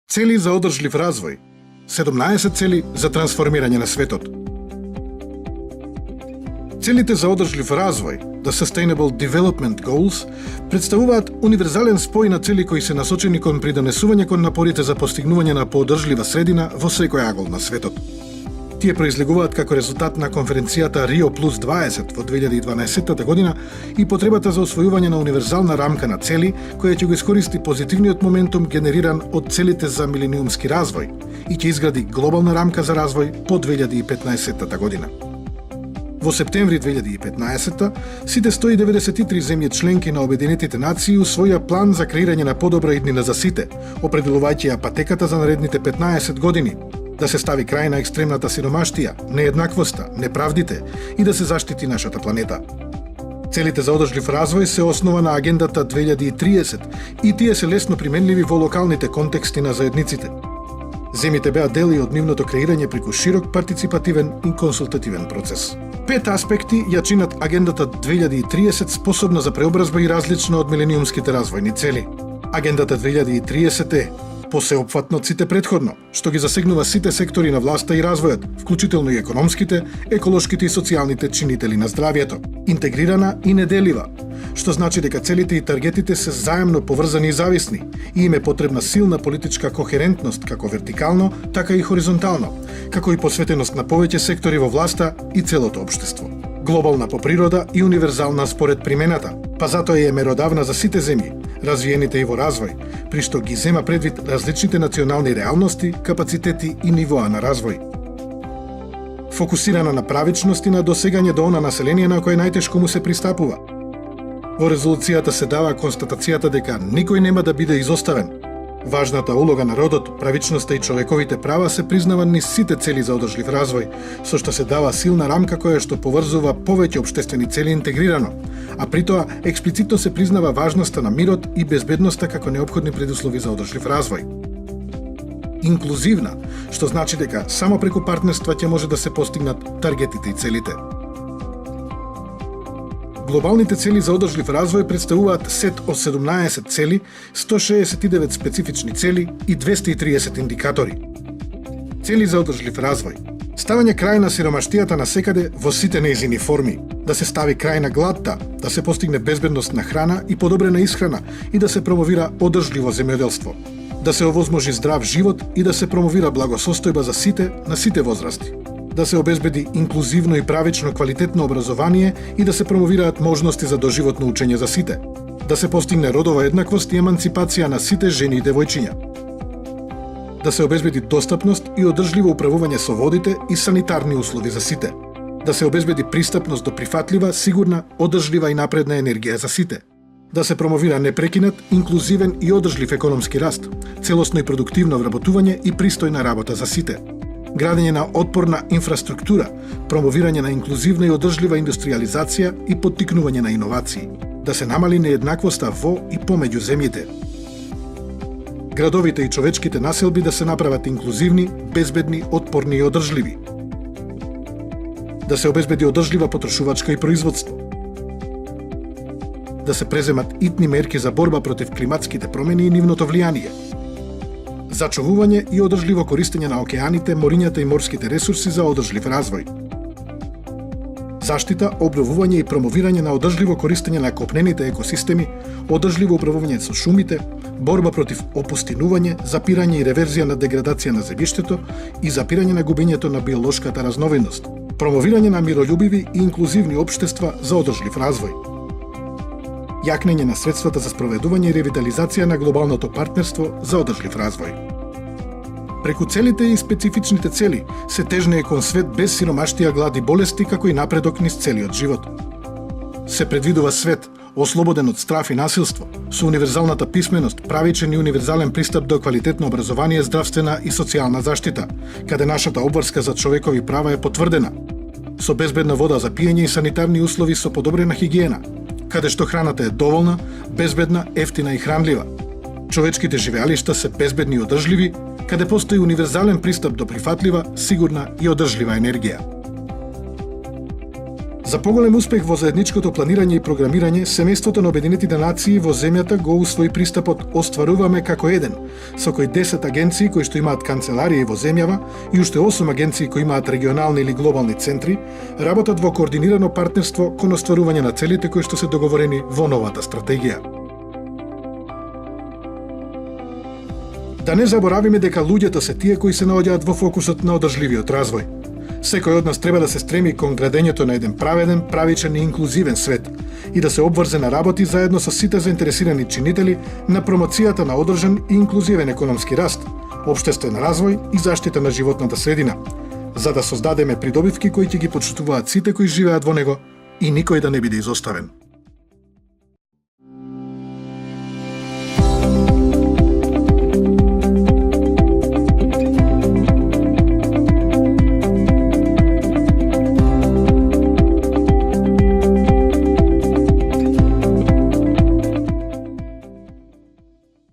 Цели за одржлив развој. 17 цели за трансформирање на светот. Целите за одржлив развој, The Sustainable Development Goals, представуваат универзален спој на цели кои се насочени кон придонесување кон напорите за постигнување на поодржлива средина во секој агол на светот. Тие произлегуваат како резултат на конференцијата Рио плюс 20 во 2012 година и потребата за освојување на универзална рамка на цели која ќе го искористи позитивниот моментум генериран од целите за милениумски развој и ќе изгради глобална рамка за развој по 2015 година. Во септември 2015 сите 193 земји членки на Обединетите нации усвоија план за креирање на подобра иднина за сите, определувајќи ја патеката за наредните 15 години, да се стави крај на екстремната сиромаштија, нееднаквоста, неправдите и да се заштити нашата планета. Целите за одржлив развој се основа на агендата 2030 и тие се лесно применливи во локалните контексти на заедниците. Земите беа дел и од нивното креирање преку широк партиципативен и консултативен процес. 5 аспекти ја чинат агендата 2030 способна за преобразба и различна од милениумските развојни цели. Агендата 2030 е посеопфатно од сите претходно, што ги засегнува сите сектори на власта и развојот, вклучително и економските, еколошките и социјалните чинители на здравјето. Интегрирана и неделива, што значи дека целите и таргетите се заемно поврзани и зависни и им е потребна силна политичка кохерентност како вертикално, така и хоризонтално, како и посветеност на повеќе сектори во власта и целото општество. Глобална по природа и универзална според примената, па затоа е меродавна за сите земји, развиените и во развој, при што ги зема предвид различните национални реалности, капацитети и нивоа на развој. Фокусирана на правичност и на досегање до она население на кое најтешко му се пристапува. Во резолуцијата се дава констатацијата дека никој нема да биде изоставен. Важната улога на родот, правичноста и човековите права се признава низ сите цели за одржлив развој, со што се дава силна рамка која што поврзува повеќе општествени цели интегрирано, а при тоа експлицитно се признава важноста на мирот и безбедноста како неопходни предуслови за одржлив развој. Инклузивна, што значи дека само преку партнерства ќе може да се постигнат таргетите и целите. Глобалните цели за одржлив развој представуваат сет од 17 цели, 169 специфични цели и 230 индикатори. Цели за одржлив развој. Ставање крај на сиромаштијата насекаде во сите нејзини форми, да се стави крај на гладта, да се постигне безбедност на храна и подобрена исхрана и да се промовира одржливо земјоделство, да се овозможи здрав живот и да се промовира благосостојба за сите на сите возрасти, да се обезбеди инклузивно и правично квалитетно образование и да се промовираат можности за доживотно учење за сите, да се постигне родова еднаквост и еманципација на сите жени и девојчиња, да се обезбеди достапност и одржливо управување со водите и санитарни услови за сите, да се обезбеди пристапност до прифатлива, сигурна, одржлива и напредна енергија за сите, да се промовира непрекинат, инклузивен и одржлив економски раст, целосно и продуктивно вработување и пристојна работа за сите, градење на отпорна инфраструктура, промовирање на инклузивна и одржлива индустриализација и поттикнување на иновации, да се намали нееднаквоста во и помеѓу земјите. Градовите и човечките населби да се направат инклузивни, безбедни, отпорни и одржливи. Да се обезбеди одржлива потрошувачка и производство. Да се преземат итни мерки за борба против климатските промени и нивното влијание. Зачувување и одржливо користење на океаните, морињата и морските ресурси за одржлив развој. Заштита, обновување и промовирање на одржливо користење на копнените екосистеми, одржливо управување со шумите, борба против опустинување, запирање и реверзија на деградација на земјиштето и запирање на губењето на биолошката разновидност, промовирање на мирољубиви и инклузивни општества за одржлив развој. Јакнење на средствата за спроведување и ревитализација на глобалното партнерство за одржлив развој. Преку целите и специфичните цели се тежне кон свет без сиромаштија, глад и болести, како и напредок низ целиот живот. Се предвидува свет ослободен од страф и насилство, со универзалната писменост, правичен и универзален пристап до квалитетно образование, здравствена и социјална заштита, каде нашата обврска за човекови права е потврдена, со безбедна вода за пиење и санитарни услови со подобрена хигиена, каде што храната е доволна, безбедна, ефтина и хранлива. Човечките живеалишта се безбедни и одржливи, каде постои универзален пристап до прифатлива, сигурна и одржлива енергија. За поголем успех во заедничкото планирање и програмирање, семејството на Обединетите нации во земјата го усвои пристапот Остваруваме како еден, со кој 10 агенции кои што имаат канцеларии во земјава и уште 8 агенции кои имаат регионални или глобални центри, работат во координирано партнерство кон остварување на целите кои што се договорени во новата стратегија. Да не заборавиме дека луѓето се тие кои се наоѓаат во фокусот на одржливиот развој. Секој од нас треба да се стреми кон градењето на еден праведен, правичен и инклузивен свет и да се обврзе на работи заедно со сите заинтересирани чинители на промоцијата на одржан и инклузивен економски раст, општествен развој и заштита на животната средина, за да создадеме придобивки кои ќе ги почитуваат сите кои живеат во него и никој да не биде изоставен.